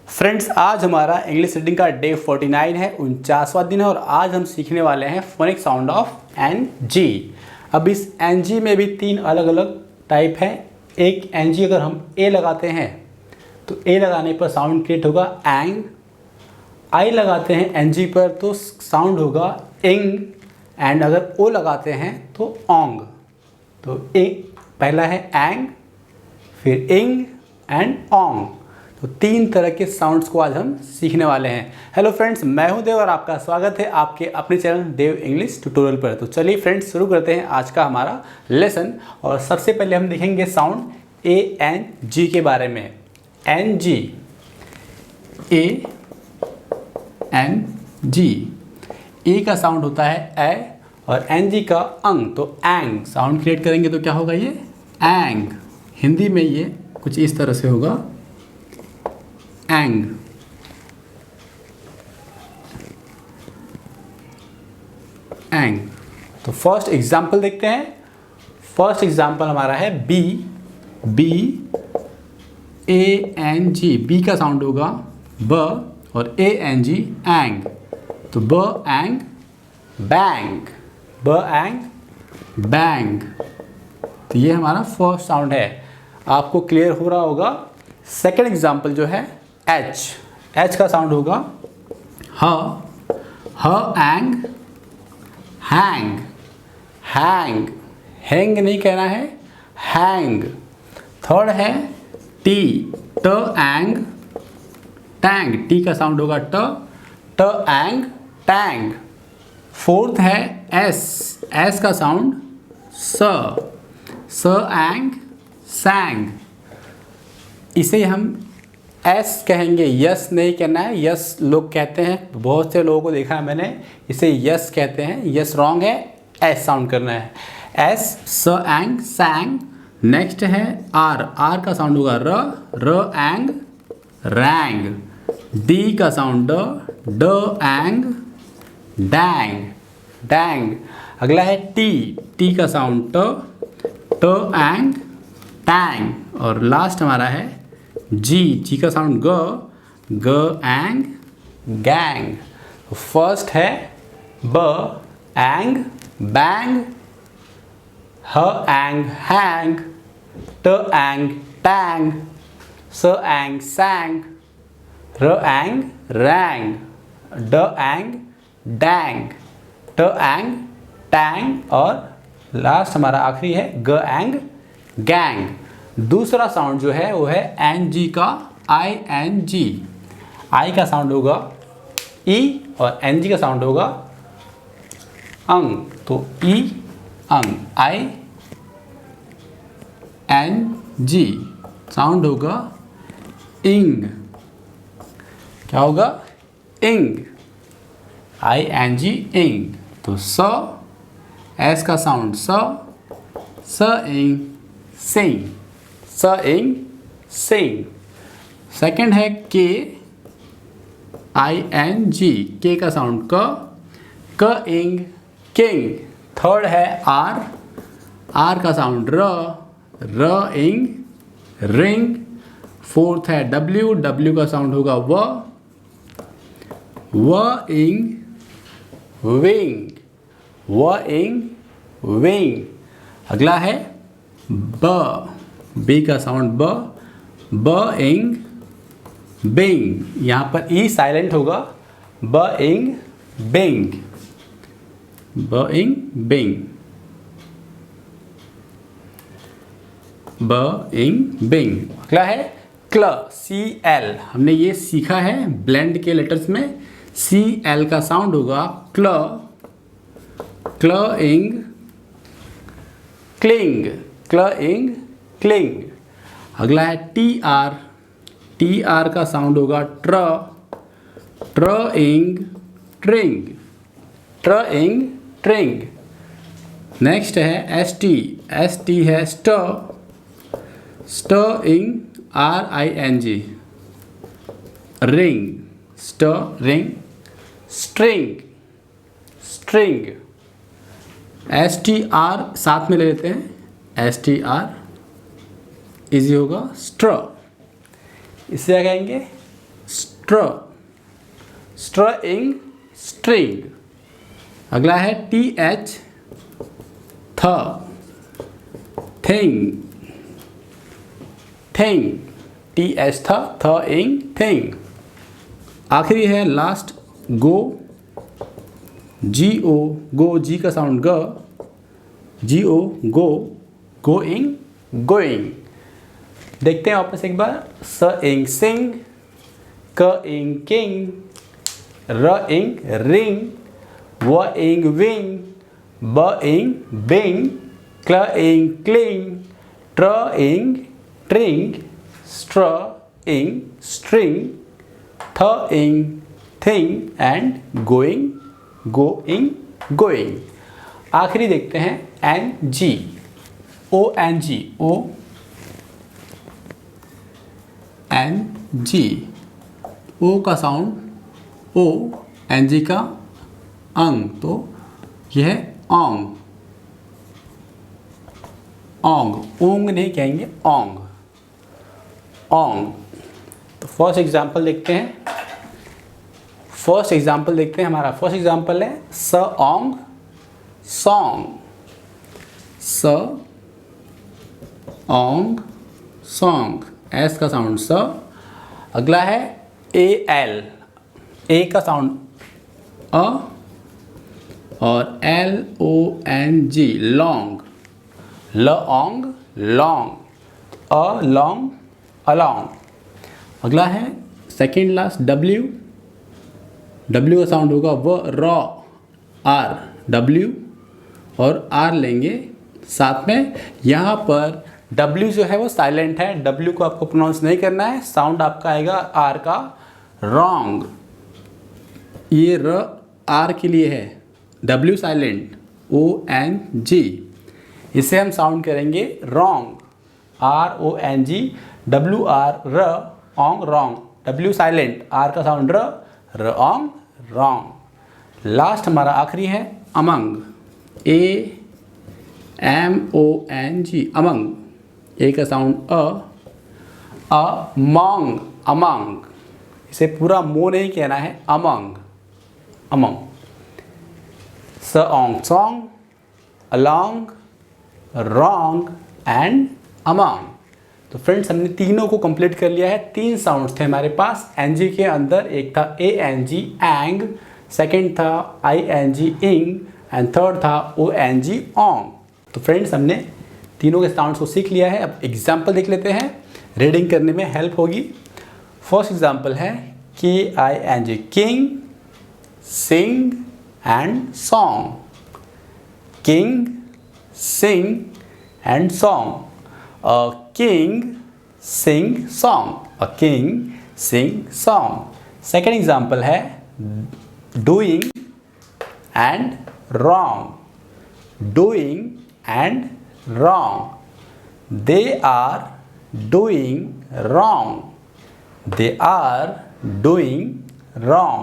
Friends, आज हमारा English reading का डे 49 है, 49वां दिन है और आज हम सीखने वाले हैं phonic sound of N G. अब इस एन जी में भी तीन अलग अलग टाइप हैं। एक एन जी अगर हम ए लगाते हैं तो ए लगाने पर साउंड क्रिएट होगा एंग। आई लगाते हैं एन जी पर तो साउंड होगा इंग। एंड अगर ओ लगाते हैं तो ओंग। तो एक पहला है एंग, फिर इंग एंड ओंग। तो तीन तरह के साउंड्स को आज हम सीखने वाले हैं। हेलो फ्रेंड्स, मैं हूं देव और आपका स्वागत है आपके अपने चैनल देव इंग्लिश ट्यूटोरियल पर। तो चलिए फ्रेंड्स, शुरू करते हैं आज का हमारा लेसन। और सबसे पहले हम देखेंगे साउंड ए एन जी के बारे में। N G, A N G. ए का साउंड होता है ए और एन जी का अंग, तो एंग। साउंड क्रिएट करेंगे तो क्या होगा, ये एंग। हिंदी में ये कुछ इस तरह से होगा, एंग। एंग। तो फर्स्ट एग्जाम्पल देखते हैं। फर्स्ट एग्जाम्पल हमारा है B. B A N G. B का साउंड होगा ब और ए एन जी एंग। तो ब एंग बैंग। ब एंग बैंग। तो ये हमारा फर्स्ट साउंड है। आपको क्लियर हो रहा होगा। सेकेंड एग्जाम्पल जो है एच। एच का साउंड होगा ह एंग हैंग। हैंग। हैंग नहीं कहना है, हैंग। थर्ड है टी। ट एंग टैंग। टी का साउंड होगा ट एंग टैंग। फोर्थ है एस। एस का साउंड स एंग सैंग। इसे हम एस कहेंगे, यस नहीं कहना है। यस लोग कहते हैं, बहुत से लोगों को देखा है मैंने, इसे यस कहते हैं। यस रॉन्ग है, एस साउंड करना है। एस स एंग सैंग। नेक्स्ट है आर। आर का साउंड होगा र एंग रैंग। डी का साउंड ड एंग डैंग डैंग। अगला है टी। टी का साउंड ट एंग टैंग। और लास्ट हमारा है जी। जी का साउंड ग एंग गैंग। फर्स्ट है ब एंग बैंग, ह एंग हैंग, ट एंग टैंग, स एंग सैंग, र एंग रैंग, ड एंग डैंग, ट एंग टैंग और लास्ट हमारा आखिरी है ग एंग गैंग। दूसरा साउंड जो है वो है एन जी का आई एन जी। आई का साउंड होगा ई और एन जी का साउंड होगा अंग। तो ई अंग, आई एन जी। साउंड होगा इंग। क्या होगा, इंग। आई एन जी इंग। तो स, एस का साउंड स इंग सिंग। स इंग सिंग। सेकंड है के आई एन जी। के का साउंड क इंग किंग। थर्ड है आर। आर का साउंड र इंग रिंग। फोर्थ है डब्ल्यू। डब्ल्यू का साउंड होगा व इंग विंग। व इंग विंग। अगला है ब। बी का साउंड ब इंग बिंग। यहाँ पर ई साइलेंट होगा, ब इंग बिंग। ब इंग बिंग। ब इंग बिंग। अगला है क्ल। C L. हमने ये सीखा है ब्लेंड के लेटर्स में। सी एल का साउंड होगा क्ल इंग क्लिंग। क्ल इंग क्लिंग। अगला है टी आर। टी आर का साउंड होगा ट्र इंग ट्रिंग। ट्र इंग ट्रिंग। नेक्स्ट है एस टी। एस टी है स्ट ing R I N G ring. स्ट ring string string. S T R साथ में ले लेते हैं। एस टी आर इजी होगा स्ट्र। इसे क्या कहेंगे, स्ट्र, स्ट्रइंग, स्ट्रिंग। अगला है TH, थ, थिंग, थिंग, TH थ इंग, थिंग। आखिरी है लास्ट गो, GO, गो, जी का साउंड ग, GO, गो, गोइंग, गोइंग। देखते हैं वापस एक बार। स इंग सिंग, क इंग किंग, र इंग रिंग, व इंग विंग, ब इंग बिंग, क्ल इंग क्लिंग, ट्र इंग ट्रिंग, स्ट्र इंग स्ट्रिंग, थ इंग thing and going, going, going. आखिरी देखते हैं NG, ONG, O NG, O का साउंड O, NG का अंग, तो यह है ओंग, ओंग, ओंग नहीं कहेंगे, ओंग, ओंग। तो फर्स्ट एग्जांपल देखते हैं। हमारा फर्स्ट एग्जांपल है स ओंग सॉन्ग, स ओंग सॉन्ग, एस का साउंड स। अगला है AL, ए का साउंड अ और LONG, long, long, long, a long, along. अगला है सेकेंड लास्ट W, W का साउंड होगा व, रॉ, आर, W और R लेंगे साथ में। यहाँ पर W जो है वो साइलेंट है, W को आपको प्रोनाउंस नहीं करना है, साउंड आपका आएगा R का, रॉन्ग। ये र R के लिए है, W साइलेंट, ONG। इसे हम साउंड करेंगे रॉन्ग, RONG, WR र, ओंग रॉन्ग, W साइलेंट, R का साउंड र ओंग रॉन्ग। लास्ट हमारा आखिरी है अमंग, AMONG, अमंग, ए का साउंड अमंग, अमंग। इसे पूरा मो नहीं कहना है, अमंग, अमंग। स ओंग song, along, wrong and among. तो फ्रेंड्स हमने तीनों को कंप्लीट कर लिया है। 3 साउंड्स थे हमारे पास NG के अंदर, एक था ANG एंग, सेकेंड था ING इंग एंड थर्ड था ONG ओंग। तो फ्रेंड्स हमने तीनों के साउंड्स को सीख लिया है। अब एग्जाम्पल देख लेते हैं, रीडिंग करने में हेल्प होगी। फर्स्ट एग्जाम्पल है KING, king, sing and song, king, sing and song, a king sing song, a king sing song। Second example है doing and wrong, doing and wrong, they are doing wrong, they are doing wrong।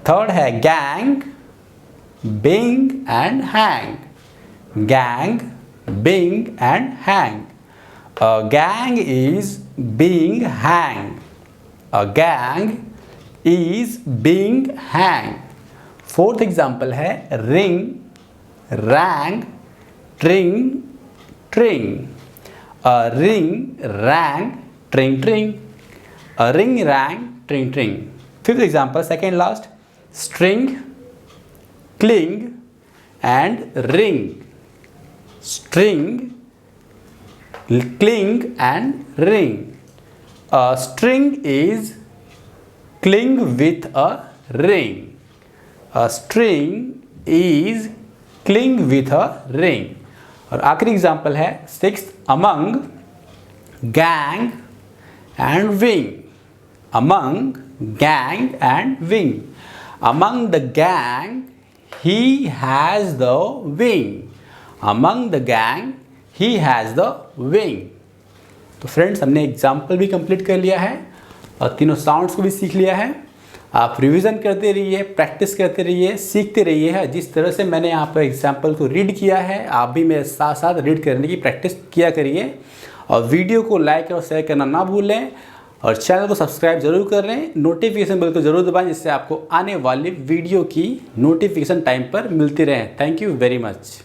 Third है gang, bing and hang, gang, bing and hang, a gang is being hanged, a gang is being hanged। Fourth example है ring, rang, tring, tring, a ring rang tring tring, a ring rang tring tring। Fifth example second last, string, cling and ring, string, cling and ring, a string is cling with a ring, a string is cling with a ring। और आखिरी example है sixth, among, gang and wing, among, gang and wing, among the gang he has the wing, among the gang he has the wing। तो friends हमने example भी complete कर लिया है और तीनों साउंड्स को भी सीख लिया है। आप रिवीजन करते रहिए, प्रैक्टिस करते रहिए, सीखते रहिए। जिस तरह से मैंने यहाँ पर एग्जाम्पल को रीड किया है, आप भी मेरे साथ साथ रीड करने की प्रैक्टिस किया करिए और वीडियो को लाइक और शेयर करना ना भूलें। और चैनल को सब्सक्राइब जरूर कर लें, नोटिफिकेशन बेल को जरूर दबाएं जिससे आपको आने वाली वीडियो की नोटिफिकेशन टाइम पर मिलती रहे। Thank you very much.